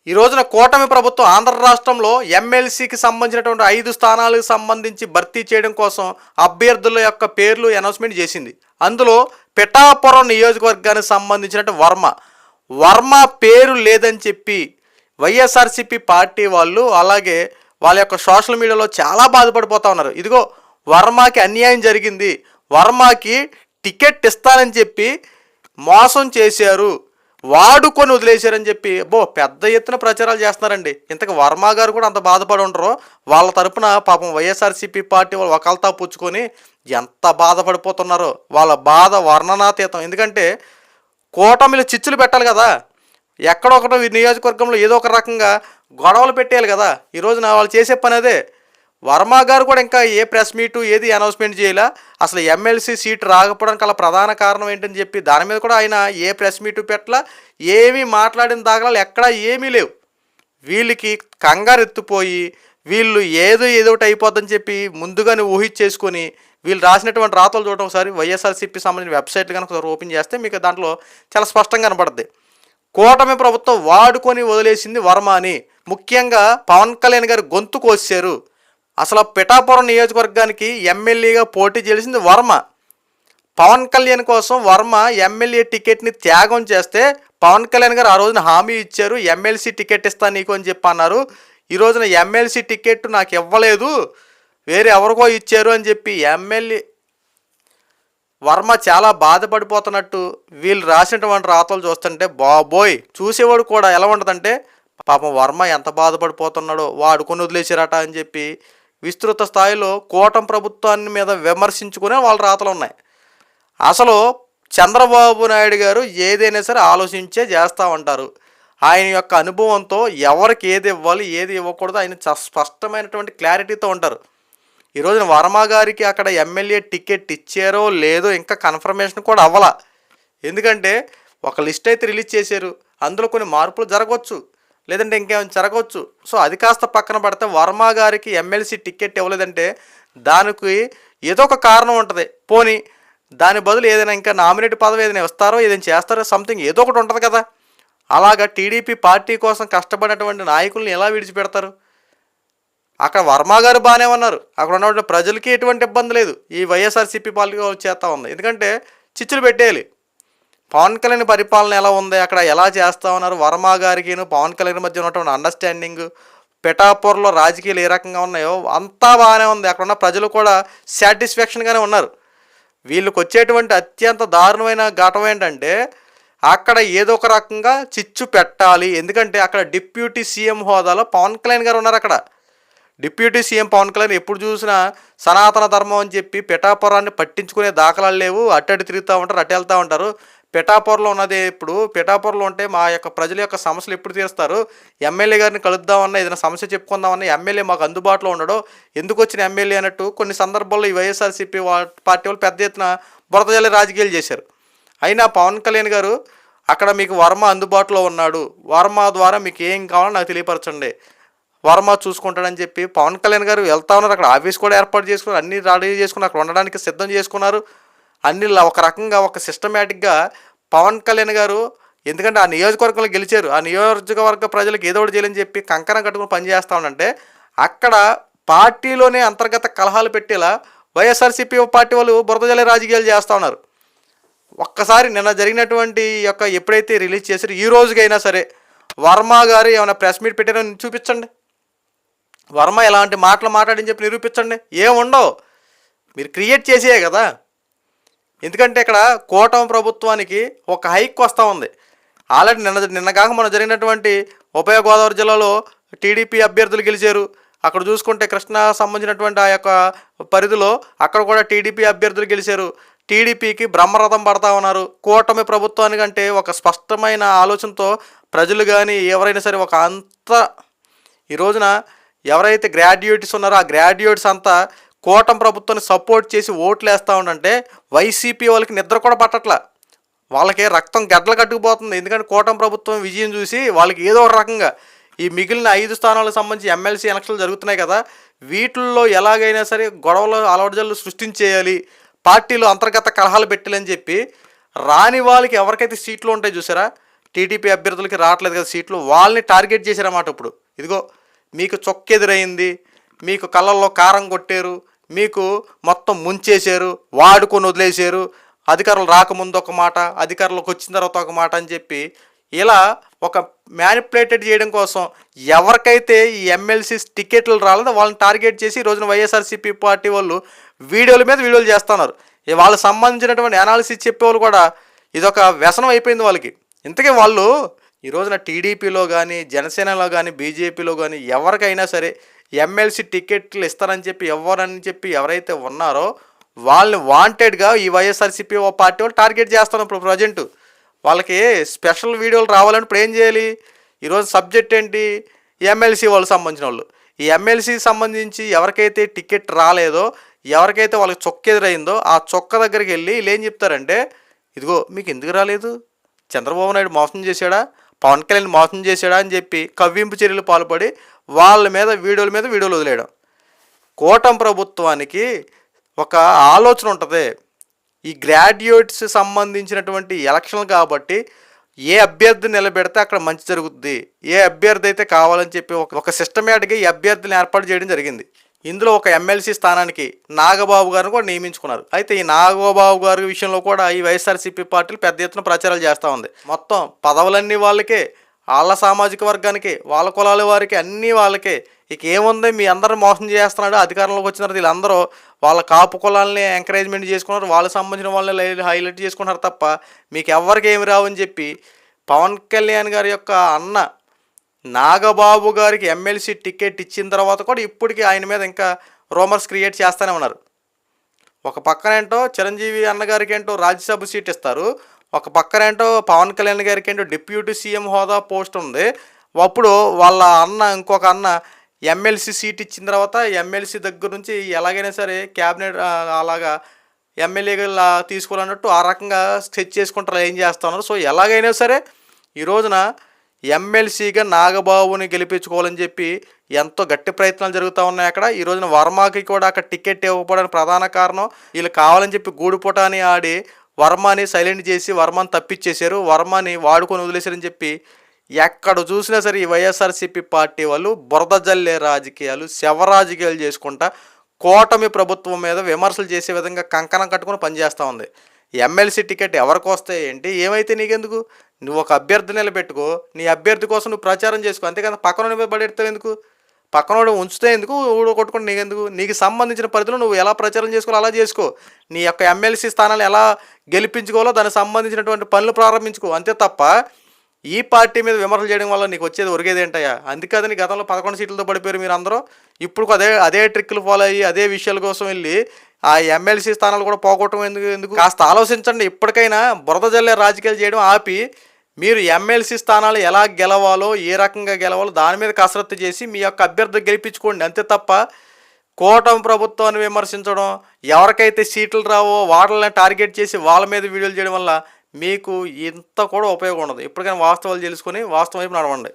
ఈ రోజున కూటమి ప్రభుత్వం ఆంధ్ర రాష్ట్రంలో ఎమ్మెల్సీకి సంబంధించినటువంటి 5 స్థానాలకు సంబంధించి భర్తీ చేయడం కోసం అభ్యర్థుల యొక్క పేర్లు అనౌన్స్మెంట్ చేసింది. అందులో పిఠాపురం నియోజకవర్గానికి సంబంధించినట్టు వర్మ పేరు లేదని చెప్పి వైఎస్ఆర్సీపీ పార్టీ వాళ్ళు అలాగే వాళ్ళ యొక్క సోషల్ మీడియాలో చాలా బాధపడిపోతూ ఉన్నారు. ఇదిగో వర్మకి అన్యాయం జరిగింది, వర్మకి టికెట్ ఇస్తానని చెప్పి మోసం చేశారు, వాడుకొని వదిలేశారని చెప్పి పెద్ద ఎత్తున ప్రచారాలు చేస్తున్నారండి. ఇంతకు వర్మ గారు కూడా అంత బాధపడి ఉంటారో వాళ్ళ తరపున పాపం వైఎస్ఆర్సీపీ పార్టీ వాళ్ళు ఒకళ్ళతా పుచ్చుకొని ఎంత బాధపడిపోతున్నారో వాళ్ళ బాధ వర్ణనాతీతం. ఎందుకంటే కూటమిలు చిచ్చులు పెట్టాలి కదా, ఎక్కడొకటో నియోజకవర్గంలో ఏదో ఒక రకంగా గొడవలు పెట్టేయాలి కదా. ఈ రోజున వాళ్ళు చేసే పని అదే. వర్మ గారు కూడా ఇంకా ఏ ప్రెస్ మీటు ఏది అనౌన్స్మెంట్ చేయాల, అసలు ఎమ్మెల్సీ సీట్ రాకపోవడానికి అలా ప్రధాన కారణం ఏంటని చెప్పి దాని మీద కూడా ఆయన ఏ ప్రెస్ మీటు పెట్టలా, ఏమీ మాట్లాడిన దాఖలాలు ఎక్కడా ఏమీ లేవు. వీళ్ళకి కంగారు ఎత్తుపోయి వీళ్ళు ఏదోటి అయిపోద్దని చెప్పి ముందుగానే ఊహించేసుకొని వీళ్ళు రాసినటువంటి రాతలు చూడటం ఒకసారి వైఎస్ఆర్సీపీ సంబంధించిన వెబ్సైట్ కనుక ఒకసారి ఓపెన్ చేస్తే మీకు దాంట్లో చాలా స్పష్టంగా కనపడుద్ది. కూటమి ప్రభుత్వం వాడుకొని వదిలేసింది వర్మ అని, ముఖ్యంగా పవన్ కళ్యాణ్ గారు గొంతు కోసారు. అసలు పిఠాపురం నియోజకవర్గానికి ఎమ్మెల్యేగా పోటీ చేసింది వర్మ. పవన్ కళ్యాణ్ కోసం వర్మ ఎమ్మెల్యే టికెట్ని త్యాగం చేస్తే పవన్ కళ్యాణ్ గారు ఆ రోజున హామీ ఇచ్చారు, ఎమ్మెల్సీ టికెట్ ఇస్తాను నీకు అని చెప్పి అన్నారు. ఈ రోజున ఎమ్మెల్సీ టికెట్ నాకు ఇవ్వలేదు, వేరే ఎవరికో ఇచ్చారు అని చెప్పి ఎమ్మెల్యే వర్మ చాలా బాధపడిపోతున్నట్టు వీళ్ళు రాసినటువంటి రాతలు చూస్తుంటే బాబోయ్, చూసేవాడు కూడా ఎలా ఉంటుందంటే పాపం వర్మ ఎంత బాధపడిపోతున్నాడో వాడుకొని వదిలేసారట అని చెప్పి విస్తృత స్థాయిలో కూటమి ప్రభుత్వాన్ని మీద విమర్శించుకునే వాళ్ళ రాతలు ఉన్నాయి. అసలు చంద్రబాబు నాయుడు గారు ఏదైనా సరే ఆలోచించే చేస్తూ ఉంటారు. ఆయన యొక్క అనుభవంతో ఎవరికి ఏది ఇవ్వాలి ఏది ఇవ్వకూడదు ఆయన స్పష్టమైనటువంటి క్లారిటీతో ఉంటారు. ఈ రోజున వర్మ గారికి అక్కడ ఎమ్మెల్యే టికెట్ ఇచ్చారో లేదో ఇంకా కన్ఫర్మేషన్ కూడా అవ్వాల. ఎందుకంటే ఒక లిస్ట్ అయితే రిలీజ్ చేశారు, అందులో కొన్ని మార్పులు జరగవచ్చు, లేదంటే ఇంకేమైనా జరగవచ్చు. సో అది కాస్త పక్కన పడితే వర్మ గారికి ఎమ్మెల్సీ టికెట్ ఇవ్వలేదంటే దానికి ఏదో ఒక కారణం ఉంటుంది. పోనీ దాని బదులు ఏదైనా ఇంకా నామినేట్ పదవి ఏదైనా ఇస్తారో ఏదైనా చేస్తారో సంథింగ్ ఏదో ఒకటి ఉంటుంది కదా. అలాగా టీడీపీ పార్టీ కోసం కష్టపడినటువంటి నాయకుల్ని ఎలా విడిచిపెడతారు? అక్కడ వర్మ గారు బాగానే ఉన్నారు, అక్కడ ఉన్నటువంటి ప్రజలకి ఎటువంటి ఇబ్బంది లేదు. ఈ వైఎస్ఆర్సీపీ పార్టీ చేస్తూ ఉంది, ఎందుకంటే చిచ్చులు పెట్టేయాలి. పవన్ కళ్యాణ్ పరిపాలన ఎలా ఉంది, అక్కడ ఎలా చేస్తూ ఉన్నారు, వర్మ గారికి పవన్ కళ్యాణ్ మధ్య ఉన్నటువంటి అండర్స్టాండింగ్, పిఠాపురంలో రాజకీయాలు ఏ రకంగా ఉన్నాయో అంతా బాగానే ఉంది. అక్కడ ఉన్న ప్రజలు కూడా సాటిస్ఫాక్షన్గానే ఉన్నారు. వీళ్ళకి వచ్చేటువంటి అత్యంత దారుణమైన ఘటన ఏంటంటే అక్కడ ఏదో ఒక రకంగా చిచ్చు పెట్టాలి. ఎందుకంటే అక్కడ డిప్యూటీ సీఎం హోదాలో పవన్ కళ్యాణ్ గారు ఉన్నారు. అక్కడ డిప్యూటీ సీఎం పవన్ కళ్యాణ్ ఎప్పుడు చూసినా సనాతన ధర్మం అని చెప్పి పిఠాపురాన్ని పట్టించుకునే దాఖలాలు లేవు. అటు తిరుగుతూ ఉంటారు, అటు వెళ్తూ ఉంటారు. పిఠాపురంలో ఉన్నది ఇప్పుడు పిఠాపురంలో ఉంటే మా యొక్క ప్రజల యొక్క సమస్యలు ఎప్పుడు తీరుస్తారు, ఎమ్మెల్యే గారిని కలుద్దామన్నా ఏదైనా సమస్య చెప్పుకుందామన్నా ఎమ్మెల్యే మాకు అందుబాటులో ఉండడో, ఎందుకు వచ్చిన ఎమ్మెల్యే అన్నట్టు కొన్ని సందర్భాల్లో ఈ వైఎస్ఆర్సీపీ పార్టీ వాళ్ళు పెద్ద ఎత్తున బురద జల్లి రాజకీయాలు చేశారు. అయినా పవన్ కళ్యాణ్ గారు అక్కడ మీకు వర్మ అందుబాటులో ఉన్నాడు, వర్మ ద్వారా మీకు ఏం కావాలో నాకు తెలియపరచండి, వర్మ చూసుకుంటాడని చెప్పి పవన్ కళ్యాణ్ గారు వెళ్తా ఉన్నారు. అక్కడ ఆఫీస్ కూడా ఏర్పాటు చేసుకున్నారు, అన్నీ రెడీ చేసుకుని అక్కడ ఉండడానికి సిద్ధం చేసుకున్నారు. అన్ని ఒక రకంగా ఒక సిస్టమేటిక్గా పవన్ కళ్యాణ్ గారు, ఎందుకంటే ఆ నియోజకవర్గంలో గెలిచారు, ఆ నియోజకవర్గ ప్రజలకు ఏదో ఒకటి చేయాలని చెప్పి కంకణం కట్టుకుని పనిచేస్తూ ఉండంటే అక్కడ పార్టీలోనే అంతర్గత కలహాలు పెట్టేలా వైఎస్ఆర్సీపీ పార్టీ వాళ్ళు బురదజల్లే రాజకీయాలు చేస్తూ ఉన్నారు. ఒక్కసారి నిన్న జరిగినటువంటి యొక్క ఎప్పుడైతే రిలీజ్ చేశారో ఈ రోజుకైనా సరే వర్మ గారు ఏమైనా ప్రెస్ మీట్ పెట్టారని చూపించండి, వర్మ ఎలాంటి మాటలు మాట్లాడని చెప్పి నిరూపించండి. ఏముండవు, మీరు క్రియేట్ చేసే కదా. ఎందుకంటే ఇక్కడ కూటమి ప్రభుత్వానికి ఒక హైక్ వస్తూ ఉంది. ఆల్రెడీ నిన్న కాక మనం జరిగినటువంటి ఉభయ గోదావరి జిల్లాలో టీడీపీ అభ్యర్థులు గెలిచారు. అక్కడ చూసుకుంటే కృష్ణా సంబంధించినటువంటి ఆ యొక్క పరిధిలో అక్కడ కూడా టీడీపీ అభ్యర్థులు గెలిచారు. టీడీపీకి బ్రహ్మరథం పడతా ఉన్నారు. కూటమి ప్రభుత్వానికంటే ఒక స్పష్టమైన ఆలోచనతో ప్రజలు కానీ ఎవరైనా సరే ఒక ఈ రోజున ఎవరైతే గ్రాడ్యుయేట్స్ ఉన్నారో ఆ గ్రాడ్యుయేట్స్ అంతా కూటమి ప్రభుత్వాన్ని సపోర్ట్ చేసి ఓట్లు వేస్తూ ఉండంటే వైసీపీ వాళ్ళకి నిద్ర కూడా పట్టట్లా, వాళ్ళకి రక్తం గడ్డలు కట్టుకుపోతుంది. ఎందుకంటే కూటమి ప్రభుత్వం విజయం చూసి వాళ్ళకి ఏదో ఒక రకంగా ఈ మిగిలిన 5 స్థానాలకు సంబంధించి ఎమ్మెల్సీ ఎలక్షన్లు జరుగుతున్నాయి కదా, వీటిల్లో ఎలాగైనా సరే గొడవలు అలవడజల్లు సృష్టించేయాలి, పార్టీలో అంతర్గత కలహాలు పెట్టాలని చెప్పి రాని వాళ్ళకి ఎవరికైతే సీట్లు ఉంటాయి చూసారా, టీడీపీ అభ్యర్థులకి రావట్లేదు కదా సీట్లు, వాళ్ళని టార్గెట్ చేశారన్నమాట. ఇప్పుడు ఇదిగో మీకు చొక్కెదురైంది, మీకు కళ్ళల్లో కారం కొట్టారు, మీకు మొత్తం ముంచేశారు, వాడుకొని వదిలేశారు, అధికారులు రాకముందు ఒక మాట, అధికారులకు వచ్చిన తర్వాత ఒక మాట అని చెప్పి ఇలా ఒక మ్యానిపులేటెడ్ చేయడం కోసం ఎవరికైతే ఈ ఎమ్మెల్సీ టికెట్లు రాలేదో వాళ్ళని టార్గెట్ చేసి ఈ రోజున వైఎస్ఆర్సీపీ పార్టీ వాళ్ళు వీడియోల మీద వీడియోలు చేస్తున్నారు. వాళ్ళకి సంబంధించినటువంటి అనాలిసిస్ చెప్పేవాళ్ళు కూడా ఇదొక వ్యసనం అయిపోయింది వాళ్ళకి. ఇంతకీ వాళ్ళు ఈ రోజున టీడీపీలో కానీ, జనసేనలో కానీ, బీజేపీలో కానీ ఎవరికైనా సరే ఎమ్మెల్సీ టికెట్లు ఇస్తారని చెప్పి ఎవరైతే ఉన్నారో వాళ్ళని వాంటెడ్గా ఈ వైఎస్ఆర్సీపీ పార్టీ వాళ్ళు టార్గెట్ చేస్తున్నారు. ఇప్పుడు ప్రజెంట్ వాళ్ళకి స్పెషల్ వీడియోలు రావాలని ఇప్పుడు ఏం చేయాలి? ఈరోజు సబ్జెక్ట్ ఏంటి? ఎమ్మెల్సీ వాళ్ళకి సంబంధించిన వాళ్ళు. ఈ ఎమ్మెల్సీకి సంబంధించి ఎవరికైతే టికెట్ రాలేదో, ఎవరికైతే వాళ్ళకి చొక్క ఎదురైందో ఆ చొక్క దగ్గరికి వెళ్ళి వీళ్ళు ఏం చెప్తారంటే, ఇదిగో మీకు ఎందుకు రాలేదు, చంద్రబాబు నాయుడు మోసం చేశాడా, పవన్ కళ్యాణ్ మోసం చేశాడా అని చెప్పి కవ్వింపు చర్యలు పాల్పడి వాళ్ళ మీద వీడియోలు వదిలేయడం. కూటమి ప్రభుత్వానికి ఒక ఆలోచన ఉంటుంది. ఈ గ్రాడ్యుయేట్స్ సంబంధించినటువంటి ఎలక్షన్లు కాబట్టి ఏ అభ్యర్థి నిలబెడితే అక్కడ మంచి జరుగుద్ది, ఏ అభ్యర్థి అయితే కావాలని చెప్పి ఒక సిస్టమేటిక్గా ఈ అభ్యర్థిని ఏర్పాటు చేయడం జరిగింది. ఇందులో ఒక ఎమ్మెల్సీ స్థానానికి నాగబాబు గారిని కూడా నియమించుకున్నారు. అయితే ఈ నాగబాబు గారి విషయంలో కూడా ఈ వైఎస్ఆర్సీపీ పార్టీలు పెద్ద ఎత్తున ప్రచారాలు చేస్తూ ఉంది. మొత్తం పదవులన్నీ వాళ్ళకే, వాళ్ళ సామాజిక వర్గానికి, వాళ్ళ కులాల వారికి, అన్నీ వాళ్ళకే. ఇక ఏముంది, మీ అందరూ మోసం చేస్తున్నాడు, అధికారంలోకి వచ్చిన తర్వాత వీళ్ళందరూ వాళ్ళ కాపు కులాలని ఎంకరేజ్మెంట్ చేసుకున్నారు, వాళ్ళకి సంబంధించిన వాళ్ళని హైలైట్ చేసుకున్నారు తప్ప మీకు ఎవరికి ఏమి రావని చెప్పి పవన్ కళ్యాణ్ గారి యొక్క అన్న నాగబాబు గారికి ఎమ్మెల్సీ టికెట్ ఇచ్చిన తర్వాత కూడా ఇప్పటికీ ఆయన మీద ఇంకా రూమర్స్ క్రియేట్ చేస్తూనే ఉన్నారు. ఒక పక్కనేంటో చిరంజీవి అన్నగారికి ఏంటో రాజ్యసభ సీట్ ఇస్తారు, ఒక పక్కనేంటో పవన్ కళ్యాణ్ గారికి ఏంటో డిప్యూటీ సీఎం హోదా పోస్ట్ ఉంది. అప్పుడు వాళ్ళ అన్న ఇంకొక అన్న ఎమ్మెల్సీ సీట్ ఇచ్చిన తర్వాత ఎమ్మెల్సీ దగ్గర నుంచి ఎలాగైనా సరే క్యాబినెట్ అలాగా ఎమ్మెల్యేగా తీసుకోవాలన్నట్టు ఆ రకంగా స్కెచ్ చేసుకుంటారు, ఏం చేస్తున్నారు. సో ఎలాగైనా సరే ఈ రోజున ఎమ్మెల్సీగా నాగబాబుని గెలిపించుకోవాలని చెప్పి ఎంతో గట్టి ప్రయత్నాలు జరుగుతూ ఉన్నాయి అక్కడ. ఈ రోజున వర్మకి కూడా అక్కడ టికెట్ ఇవ్వకపోవడానికి ప్రధాన కారణం వీళ్ళు కావాలని చెప్పి గూడుపుటాని ఆడి వర్మని సైలెంట్ చేసి వర్మని తప్పించేశారు, వర్మని వాడుకొని వదిలేశారని చెప్పి ఎక్కడ చూసినా సరే ఈ వైఎస్ఆర్సీపీ పార్టీ వాళ్ళు బురద జల్లే రాజకీయాలు, శవ రాజకీయాలు చేసుకుంటా కూటమి ప్రభుత్వం మీద విమర్శలు చేసే విధంగా కంకణం కట్టుకుని పనిచేస్తూ ఉంది. ఎమ్మెల్సీ టికెట్ ఎవరికి వస్తే ఏంటి, ఏమైతే నీకెందుకు, నువ్వు ఒక అభ్యర్థి నిలబెట్టుకో, నీ అభ్యర్థి కోసం నువ్వు ప్రచారం చేసుకో, అంతేకాదు పక్కన మీద పడెడతావు ఎందుకు, పక్కనోడు ఉంచితే ఎందుకు, ఊడు కొట్టుకుని నీకెందుకు, నీకు సంబంధించిన పరిధిలో నువ్వు ఎలా ప్రచారం చేసుకోవాలో అలా చేసుకో, నీ యొక్క ఎమ్మెల్సీ స్థానాలు ఎలా గెలిపించుకోవాలో దానికి సంబంధించినటువంటి పనులు ప్రారంభించుకో, అంతే తప్ప ఈ పార్టీ మీద విమర్శలు చేయడం వల్ల నీకు వచ్చేది ఒరిగేది ఏంటయ్యా. అందుకని గతంలో 11 సీట్లతో పడిపోయారు మీరు అందరూ. ఇప్పుడు అదే ట్రిక్లు ఫాలో అయ్యి అదే విషయాల కోసం వెళ్ళి ఆ ఎమ్మెల్సీ స్థానాలు కూడా పోగొట్టడం ఎందుకు కాస్త ఆలోచించండి. ఇప్పటికైనా బురద జల్లే రాజకీయాలు చేయడం ఆపి మీరు ఎమ్మెల్సీ స్థానాలు ఎలా గెలవాలో, ఏ రకంగా గెలవాలో దాని మీద కసరత్తు చేసి మీ యొక్క అభ్యర్థి గెలిపించుకోండి. అంతే తప్ప కూటమి ప్రభుత్వాన్ని విమర్శించడం, ఎవరికైతే సీట్లు రావో వాళ్ళని టార్గెట్ చేసి వాళ్ళ మీద వీడియోలు చేయడం వల్ల మీకు ఇంత కూడా ఉపయోగం ఉండదు. ఇప్పటికైనా వాస్తవాలు తెలుసుకొని వాస్తవం వైపు నడవండి.